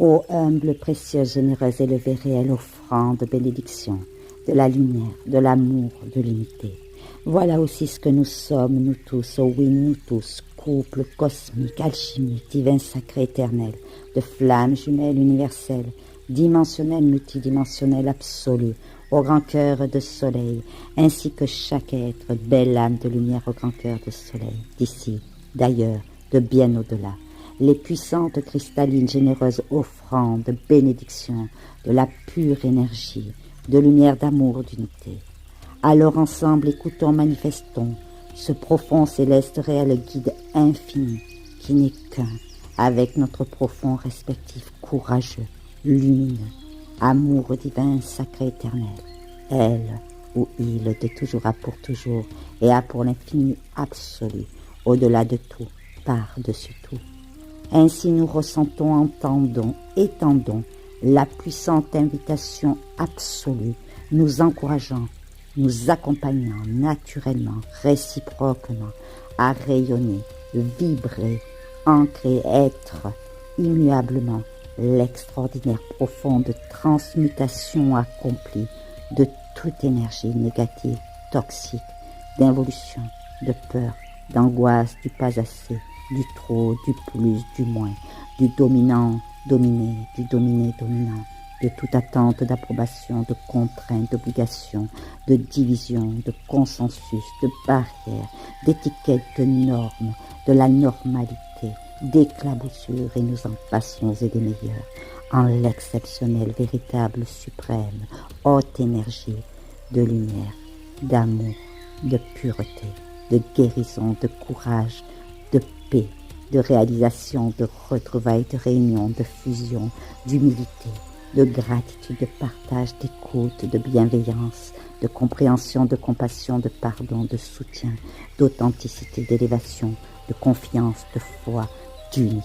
Ô humble, précieuse, généreuse, élevée, réelle offrande de bénédiction, de la lumière, de l'amour, de l'unité. Voilà aussi ce que nous sommes, nous tous, oh oui, nous tous, couple cosmique, alchimique, divin sacré éternel, de flammes jumelles universelles, dimensionnelles, multidimensionnelles, absolues, au grand cœur de soleil, ainsi que chaque être, belle âme de lumière au grand cœur de soleil, d'ici, d'ailleurs, de bien au-delà. Les puissantes cristallines généreuses offrandes de bénédiction, de la pure énergie, de lumière d'amour, d'unité. Alors ensemble écoutons, manifestons ce profond céleste réel guide infini qui n'est qu'un, avec notre profond respectif courageux, lumineux, amour divin, sacré éternel. Elle ou il de toujours a pour toujours et a pour l'infini absolu, au-delà de tout, par-dessus tout. Ainsi nous ressentons, entendons, étendons la puissante invitation absolue, nous encourageant, nous accompagnant naturellement, réciproquement, à rayonner, vibrer, ancrer, être immuablement l'extraordinaire profonde transmutation accomplie de toute énergie négative, toxique, d'involution, de peur, d'angoisse, du pas assez, du trop, du plus, du moins, du dominant, dominé, du dominé, dominant, de toute attente d'approbation, de contrainte, d'obligation, de division, de consensus, de barrière, d'étiquette, de normes, de la normalité, d'éclaboussure, et nous en passons et des meilleurs, en l'exceptionnel, véritable, suprême, haute énergie, de lumière, d'amour, de pureté, de guérison, de courage, de paix, de réalisation, de retrouvailles, de réunion, de fusion, d'humilité, de gratitude, de partage, d'écoute, de bienveillance, de compréhension, de compassion, de pardon, de soutien, d'authenticité, d'élévation, de confiance, de foi, d'unité.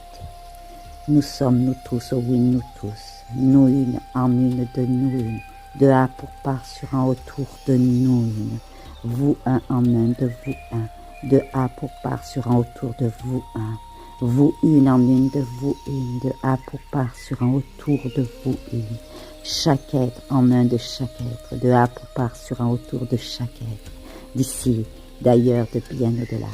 Nous sommes nous tous, oh oui, nous tous, nous une en une de nous une, de A pour part sur un autour de nous une, vous un en un de vous un, de A pour part sur un autour de vous un, vous une en une de vous une, de A pour part sur un autour de vous une, chaque être en un de chaque être, de A pour part sur un autour de chaque être, d'ici, d'ailleurs, de bien au-delà,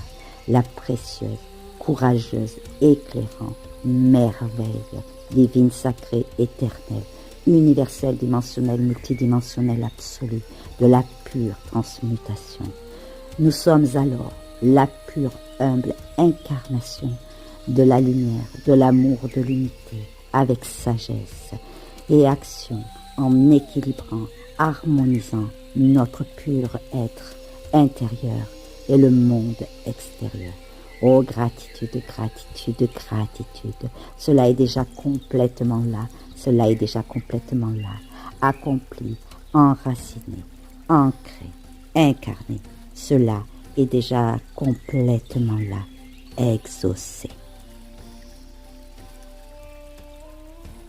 la précieuse, courageuse, éclairante, merveille, divine, sacrée, éternelle, universelle, dimensionnelle, multidimensionnelle, absolue, de la pure transmutation. Nous sommes alors la pure, humble incarnation de la lumière, de l'amour, de l'unité, avec sagesse et action, en équilibrant, harmonisant notre pur être intérieur et le monde extérieur. Oh, gratitude, gratitude, gratitude. Cela est déjà complètement là. Cela est déjà complètement là. Accompli, enraciné, ancré, incarné. Cela est déjà complètement là. Exaucé.